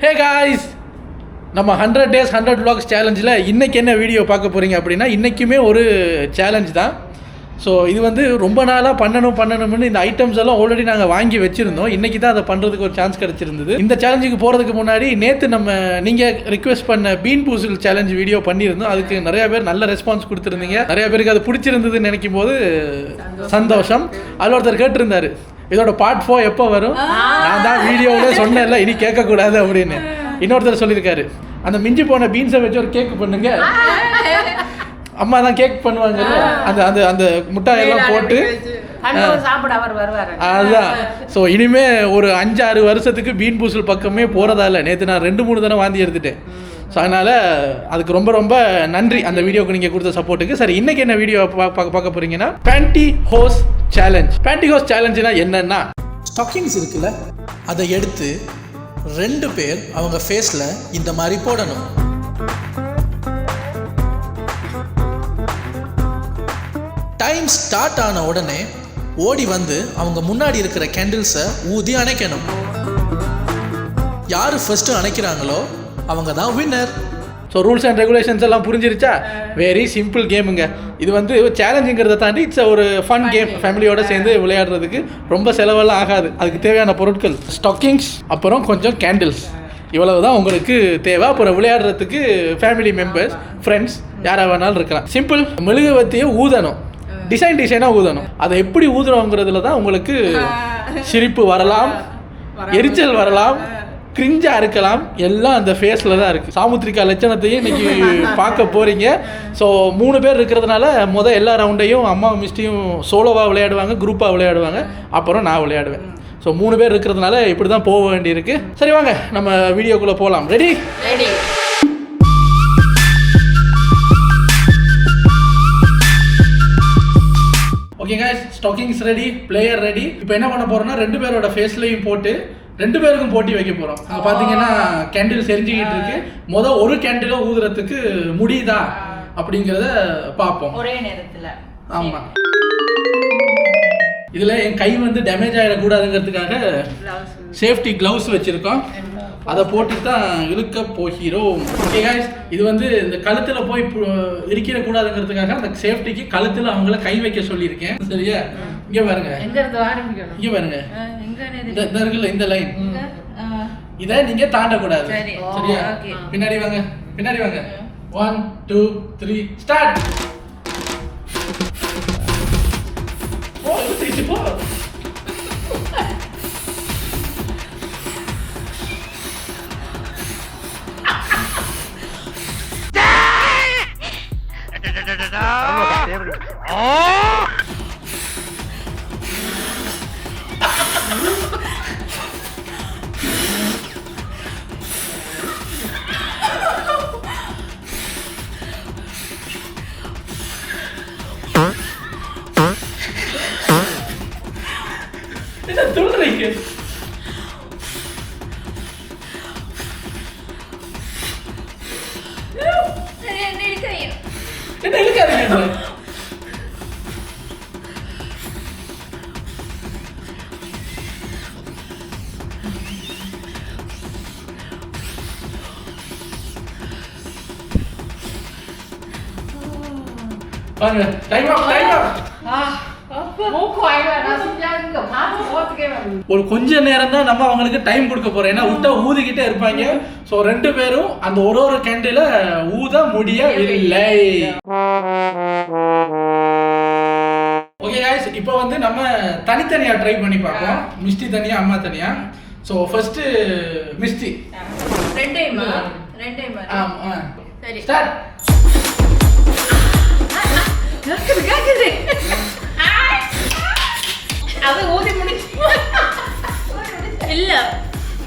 Hey guys, நம்ம 100 days 100 vlogs சேலஞ்சில் இன்றைக்கி என்ன வீடியோ பார்க்க போகிறீங்க அப்படின்னா, இன்றைக்குமே ஒரு சேலஞ்ச் தான். ஸோ இது வந்து ரொம்ப நாளாக பண்ணணும்னு இந்த ஐட்டம்ஸ் எல்லாம் ஆல்ரெடி நாங்கள் வாங்கி வச்சுருந்தோம். இன்றைக்கி தான் அதை பண்ணுறதுக்கு ஒரு சான்ஸ் கிடச்சிருந்தது. இந்த சேலஞ்சுக்கு போகிறதுக்கு முன்னாடி நேற்று நீங்கள் ரிக்வெஸ்ட் பண்ண பீன் பூசில் சேலஞ்ச் வீடியோ பண்ணியிருந்தோம். அதுக்கு நிறையா பேர் நல்ல ரெஸ்பான்ஸ் கொடுத்துருந்தீங்க. நிறையா பேருக்கு அது பிடிச்சிருந்ததுன்னு நினைக்கும் போது சந்தோஷம். அதில் ஒருத்தர் கேட்டிருந்தாரு, இதோட பார்ட் 4 எப்போ வரும்? நான் தான் வீடியோவில் சொன்னேன்ல, இனி கேட்கக்கூடாது அப்படின்னு. இன்னொருத்தர் சொல்லியிருக்காரு, அந்த மிஞ்சி போன பீன்ஸை வச்சு ஒரு கேக் பண்ணுங்க. அம்மா தான் கேக் பண்ணுவாங்க, அந்த அந்த அந்த முட்டாயெல்லாம் போட்டு அதுதான். ஸோ இனிமே ஒரு 5-6 வருஷத்துக்கு பீன் பூசல் பக்கமே போகிறதா இல்லை. நேற்று நான் 2-3 தடவை வாந்தி எடுத்துட்டேன். ஸோ அதனால் அதுக்கு ரொம்ப ரொம்ப நன்றி அந்த வீடியோக்கு நீங்கள் கொடுத்த சப்போர்ட்டுக்கு. சரி, இன்றைக்கி என்ன வீடியோ பார்க்க போகிறீங்கன்னா, panty hose challenge. Panty hose சேலஞ்சுனா என்னன்னா, ஸ்டாக்கிங்ஸ் இருக்குல்ல, அதை எடுத்து 2 பேர் அவங்க ஃபேஸில் இந்த மாதிரி போடணும். டைம் ஸ்டார்ட் ஆன உடனே ஓடி வந்து அவங்க முன்னாடி இருக்கிற கேண்டில்ஸை ஊதி அணைக்கணும். யார் ஃபர்ஸ்ட்டு அணைக்கிறாங்களோ அவங்க தான் winner. So rules and regulations எல்லாம் புரிஞ்சிருச்சா? Very simple கேமுங்க. இது வந்து சேலஞ்சுங்கிறத தாண்டி இட்ஸ் ஒரு ஃபன் கேம். ஃபேமிலியோடு சேர்ந்து விளையாடுறதுக்கு ரொம்ப செலவெல்லாம் ஆகாது. அதுக்கு தேவையான பொருட்கள் ஸ்டாக்கிங்ஸ், அப்புறம் கொஞ்சம் கேண்டில்ஸ், இவ்வளவு தான் உங்களுக்கு தேவை. அப்புறம் விளையாடுறதுக்கு ஃபேமிலி மெம்பர்ஸ், ஃப்ரெண்ட்ஸ் யாராக வேணாலும் இருக்கலாம். சிம்பிள். மெழுகுவர்த்தியை ஊதணும், டிசைனாக ஊதணும். அதை எப்படி ஊதுறோங்கிறதுல தான் உங்களுக்கு சிரிப்பு வரலாம், எரிச்சல் வரலாம், கிரிஞ்சாக இருக்கலாம், எல்லாம் அந்த ஃபேஸில் தான் இருக்குது. சாமுத்திரிகா லட்சணத்தையும் இன்றைக்கி பார்க்க போகிறீங்க. ஸோ 3 பேர் இருக்கிறதுனால எல்லா ரவுண்டையும் அம்மாவும் மிஸ்டியும் சோலோவாக விளையாடுவாங்க, குரூப்பாக விளையாடுவாங்க, அப்புறம் நான் விளையாடுவேன். ஸோ 3 பேர் இருக்கிறதுனால இப்படி தான் போக வேண்டியிருக்கு. சரி, வாங்க நம்ம வீடியோக்குள்ளே போகலாம். Ready? Okay guys, stockings ready, player ready. இப்போ என்ன பண்ண போகிறோம்னா, 2 பேரோட ஃபேஸ்லையும் போட்டு 2 பேருக்கும் போட்டி வைக்க போகிறோம். அங்கே பார்த்தீங்கன்னா கேண்டில் செஞ்சுக்கிட்டு இருக்கு. ஒரு கேண்டிலை ஊதுறதுக்கு முடியுதா அப்படிங்கிறத பார்ப்போம் ஒரே நேரத்தில். ஆமாம், இதில் என் கை வந்து டேமேஜ் ஆகிடக்கூடாதுங்கிறதுக்காக சேஃப்டி க்ளவுஸ் வச்சுருக்கோம். அதை போட்டு தான் இழுக்க போகிறோம். ஓகே காய்ஸ், இது வந்து இந்த கழுத்தில் போய் இருக்கக்கூடாதுங்கிறதுக்காக அந்த சேஃப்டிக்கு கழுத்தில் அவங்கள கை வைக்க சொல்லியிருக்கேன். சரியா? இங்கே பாருங்க, இங்கே பாருங்க, இந்த இருக்குல்ல இந்த லைன், இதை நீங்க தாண்டக்கூடாது. சரியா? பின்னாடி வாங்க, பின்னாடி வாங்க. 1 2 3 ஸ்டார்ட். என்ன சொல்றீங்க? என்ன இழுக்காதீங்க, பாருங்க. Time off. ஒரு கொஞ்ச நேரம் தான் நம்ம அவங்களுக்கு டைம் கொடுக்க போறோம். ஏன்னா விட்டா ஊதிக்கிட்டே இருப்பாங்க. ஸோ 2 பேரும் அந்த ஒரு கேண்டில ஊத முடியவில்லை. ஓகே गाइस, இப்போ வந்து நம்ம தனித்தனியா ட்ரை பண்ணி பார்ப்போம். மிஸ்டி தனியா, அம்மா தனியா. So first Misty. ரெண்டையுமா? ஆமா, சரி ஸ்டார்ட். அது ஊதி முடிச்சு இல்ல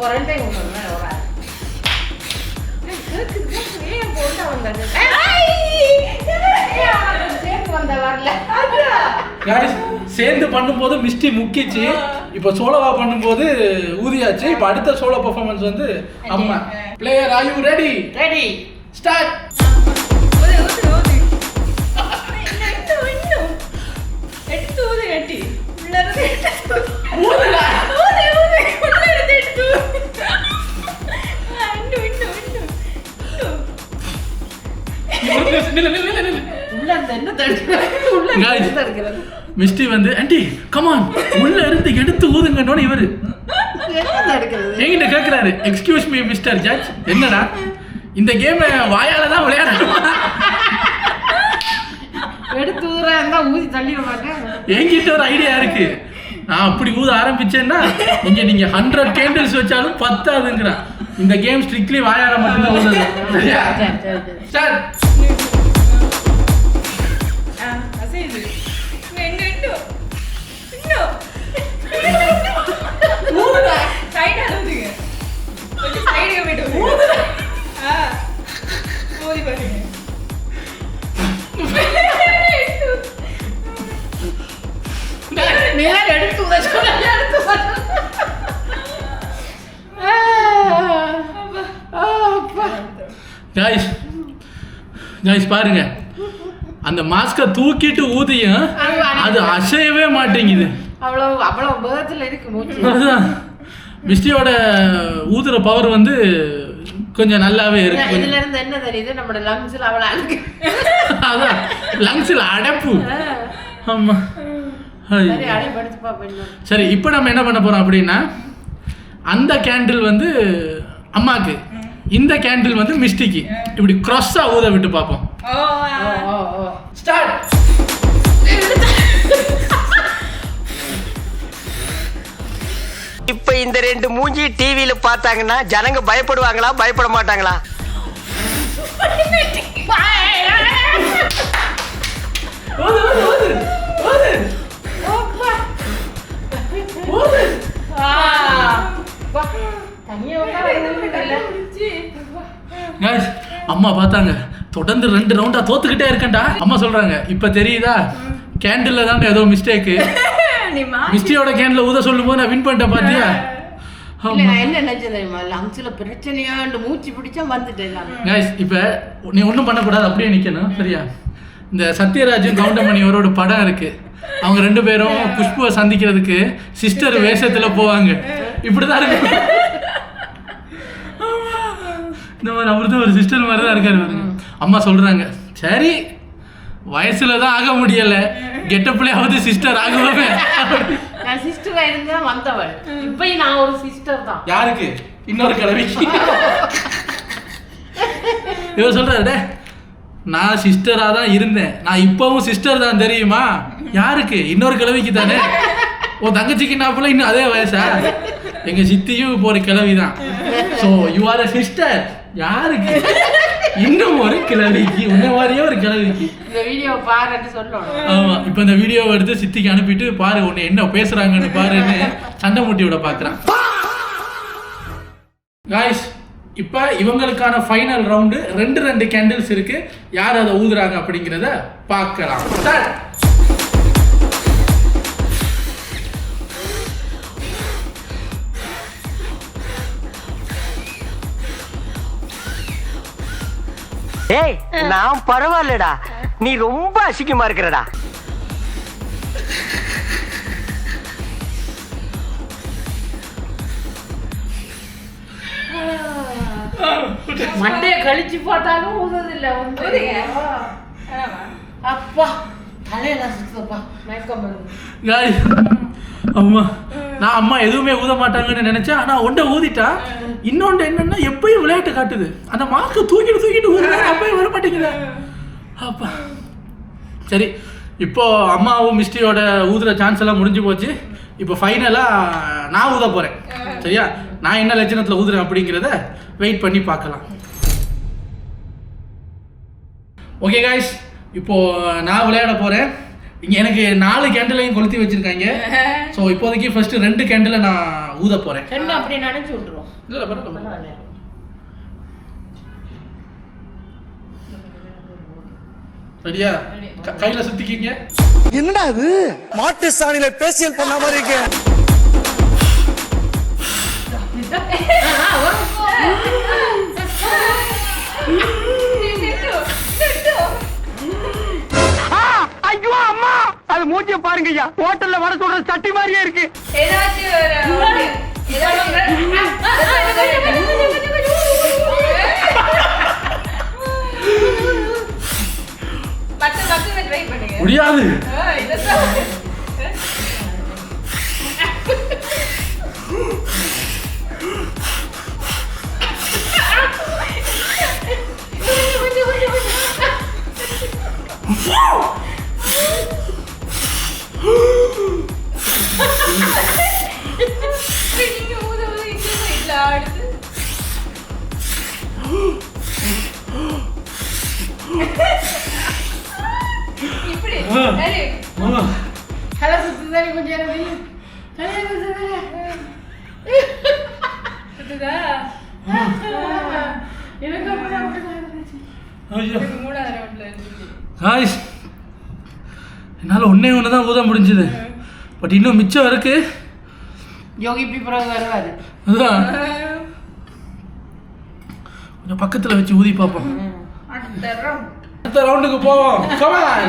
ஒரு டைம் ஊதுறேன். சேர்ந்து பண்ணும்போது மிஸ்டி முக்கிச்சு. இப்போ சோலோவா பண்ணும்போது ஊதியாச்சு. இப்போ அடுத்த சோலோ பெர்ஃபார்மன்ஸ் வந்து அம்மா. Player, are you ready? Ready, start. Misty வந்து ஆண்டி கமான் உள்ள இருந்து எடுத்து ஊதுங்கன்னு இவரு என்கிட்ட கேட்கிறாரு எக்ஸ்கியூஸ் மீ மிஸ்டர் ஜட்ஜ் என்னடா இந்த கேமை வாயால தான் விளையாடணும் எடுத்து ஊதுறா ஊதி தள்ளிட மாட்டேன் என்கிட்ட ஒரு ஐடியா இருக்கு நான் அப்படி ஊத ஆரம்பிச்சேன்னா இங்க நீங்க 100 கேண்டில்ஸ் வச்சாலும் பத்தாதுங்கிறான் இந்த கேம் ஸ்ட்ரிக்ட்லி வாயால மட்டும்தான் ஊதுது ஸ்டார்ட் गाइस பாருங்க அந்த மாஸ்க தூக்கிட்டு ஊதியும் அது அசையவே மாட்டேங்குது அவ்வளவு பேர்த்ல இருக்கு மூச்சு அதான் மிஸ்டியோட ஊதுற பவர் வந்து கொஞ்சம் நல்லாவே இருக்கு இதுல இருந்து என்ன தெரியுது நம்ம லங்ஸ்ல அவள அழுக்கு அதான் லங்ஸ்ல அடைப்பு ஆமா சரி அடைபடுத்து பாப்போம் சரி இப்போ நம்ம என்ன பண்ண போறோம் அப்படினா அந்த கேண்டில் வந்து அம்மாக்கு இந்த கேண்டில் வந்து மிஸ்டிக்கு இப்படி கிராஸா ஊத விட்டு பாப்போம் ஸ்டார்ட் இப்ப இந்த ரெண்டு மூஞ்சி டிவில பார்த்தாங்கன்னா ஜனங்க பயப்படுவாங்களா பயப்பட மாட்டாங்களா அம்மா பார்த்தாங்க தொடர்ந்து 2 ரவுண்டா தோத்துக்கிட்டே இருக்கேன்டா அம்மா சொல்றாங்க இப்ப தெரியுதா கேண்டில்ல தான் ஏதோ மிஸ்டேக் மிஸ்டியோட கேண்டில் ஊத சொல்லும் போது நான் வின் பண்ணிட்டேன் பாத்தியா என்ன நினைச்சது லங்ஸ்ல பிரச்சனையாண்டு மூச்சு பிடிச்சா வந்துட்டேன் गाइस இப்போ நீ ஒன்றும் பண்ணக்கூடாது அப்படியே நிற்கணும் சரியா இந்த சத்யராஜும் கவுண்டமணி அவரோட படம் இருக்கு அவங்க 2 பேரும் குஷ்புவை சந்திக்கிறதுக்கு சிஸ்டர் வேஷத்துல போவாங்க இப்படிதான் இருக்கு இந்த மாதிரி அவர்தான் ஒரு சிஸ்டர் மாதிரி தான் இருக்காரு அம்மா சொல்றாங்க சரி வயசுல தான் ஆக முடியல கெட்டப்லயாவது சிஸ்டர் ஆகுவே நான் சிஸ்டரா இருந்தா வந்தவள் இப்போ நான் ஒரு சிஸ்டர் தான் யாருக்கு இன்னொரு கிழவிக்கு இவர் சொல்றாரு நான் சிஸ்டரா தான் இருந்தேன் நான் இப்பவும் சிஸ்டர் தான் தெரியுமா யாருக்கு இன்னொரு கிழவிக்கு தானே உன் தங்கச்சிக்கு நாப்புல இன்னும் அதே வயசா எங்க சித்தியும் இப்போ ஒரு கிழவி தான் so you are a sister யாருக்கு இன்னும் ஒரு கிழவிக்கு உன்ன மாதிரியே ஒரு கிழவிக்கு இந்த வீடியோ பாருன்னு சொல்லணும் ஆமா இப்போ இந்த வீடியோவை எடுத்து சித்திக்கு அனுப்பிட்டு பாரு உன்னை என்ன பேசுறாங்கன்னு பாருன்னு சண்டை மூட்டி விட பாக்குறான் காய்ஸ் இப்போ இவங்களுக்கான ஃபைனல் ரவுண்டு 2 கேண்டில்ஸ் இருக்கு யார் அதை ஊதுறாங்க அப்படிங்கிறத பார்க்கலாம் ஏய் நான் பரவாயில்லடா நீ ரொம்ப அசிங்கமா இருக்கிறடா மண்டைய கழிச்சு போட்டாலும் ஊதுதில்லை அப்பா தலையில சுத்தப்பா மயக்கம் வருது அம்மா நான் அம்மா எதுவுமே ஊத மாட்டாங்கன்னு நினைச்சேன் ஆனா ஒன்றை ஊதிட்டா இன்னொன்று என்னன்னா எப்பயும் விளையாட்டு காட்டுது அந்த மாஸ்க்கு தூக்கிட்டு ஊதுறா அப்பயும் வர மாட்டேங்குது அப்பா சரி இப்போ அம்மாவும் மிஸ்டியோட ஊதுற சான்ஸ் எல்லாம் முடிஞ்சு போச்சு இப்போ ஃபைனலா நான் ஊத போறேன் சரியா நான் என்ன லட்சணத்துல ஊதுறேன் அப்படிங்கிறத வெயிட் பண்ணி பார்க்கலாம் ஓகே காய்ஸ் இப்போ நான் விளையாட போறேன் இங்கே எனக்கு 4 கேண்டிலையும் கொளுத்தி வச்சிருக்காங்க ஸோ இப்போதைக்கு ஃபர்ஸ்ட் 2 கேண்டிலை நான் ஊத போறேன் அப்படி நினைச்சு விட்டுருவோம் இல்லை பரவாயில்ல ரெடியா கையில சுத்திக்கிங்க என்னடா இது மாட்டு சாணியில பேசியல் பண்ண மாதிரி இருக்கு ஐயோ அம்மா அது மூஞ்சிய பாருங்க ஐயா ஹோட்டல்ல வர சொல்ற சட்டி மாதிரியே இருக்கு முடியாது இப்படி ஹலோ சுத்துதானே கொஞ்சம் நேரம் சுத்துதா எனக்கு அப்படிதான் இருந்துச்சு. ஐயோ மூணாவது ரவுண்ட்ல இருந்துச்சு. காய்ஸ் என்னால் ஒன்று தான் ஊத முடிஞ்சுது. பட் இன்னும் மிச்சம் இருக்கு. யோகி இப்படி பிறகு வருவாரு. அதுதான் கொஞ்சம் பக்கத்தில் வச்சு ஊதி பார்ப்போம். அடுத்த ரவுண்டுக்கு போவோம். Come on.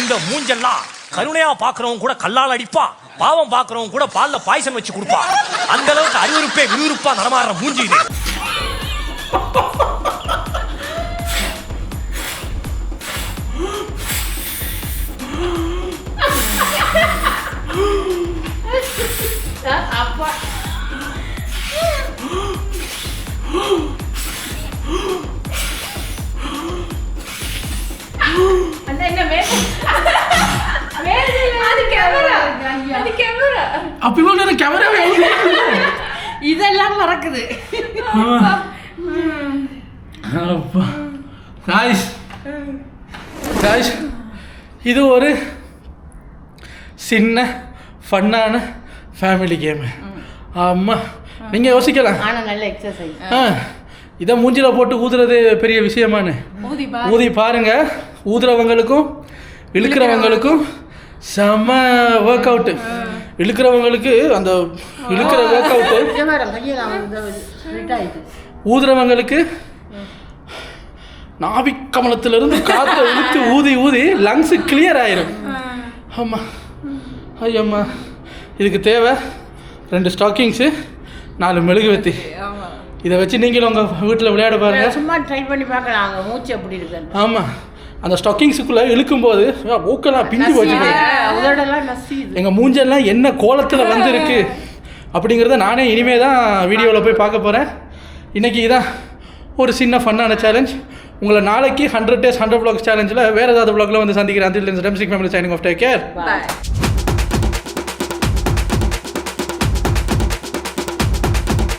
இந்த மூஞ்செல்லாம் கருணையா பாக்குறவங்க கூட கல்லால் அடிப்பா, பாவம் பாக்குறவங்க கூட பால்ல பாய்சன் வச்சு கொடுப்பா. அந்த அளவுக்கு அறிவுறுப்பே விறுவிறுப்பா நடமாடுற மூஞ்சி இது. அப்பா அந்த என்ன அப்போ இவ்வளோ கேமராவே இதெல்லாம் மறக்குது. காய்ஸ் காய்ஸ் இது ஒரு சின்ன ஃபன்னான ஃபேமிலி கேமு. ஆமாம் நீங்கள் யோசிக்கலாம், ஆனா நல்ல எக்ஸசைஸ். இதை மூஞ்சில் போட்டு ஊதுறது பெரிய விஷயமானு. ஊதி பாருங்க. ஊதுறவங்களுக்கும் இழுக்கிறவங்களுக்கும் செம்ம ஒர்க் அவுட்டு. இழுக்கிறவங்களுக்கு அந்த இழுக்கிற ஒர்க் அவுட்டு, ஊதுறவங்களுக்கு நாபிக்கமலத்திலிருந்து காற்றை இழுத்து ஊதி ஊதி லங்ஸு கிளியர் ஆயிரும். ஆமாம் ஐயம்மா, இதுக்கு தேவை 2 ஸ்டாக்கிங்ஸு 4 மெழுகுவத்தி. இதை வச்சு நீங்களும் உங்கள் வீட்டில் விளையாட பாருங்க. சும்மா ட்ரை பண்ணி பார்க்கலாம் அங்கே மூச்சு எப்படி இருக்கு. ஆமாம், அந்த ஸ்டாக்கிங்ஸுக்குள்ளே இழுக்கும்போது ஊக்கெல்லாம் பிஞ்சு போச்சுக்கோங்க. எங்கள் மூஞ்செல்லாம் என்ன கோலத்தில் வந்திருக்கு அப்படிங்கிறத நானே இனிமே தான் வீடியோவில் போய் பார்க்க போகிறேன். இன்றைக்கி இதான் ஒரு சின்ன ஃபன்னான சேலஞ்ச். உங்களை நாளைக்கு 100 days 100 vlogs சேலஞ்சில் வேறு ஏதாவது vlogல வந்து சந்திக்கிறேன். Until then, Ramsey family signing off. Take care. Bye.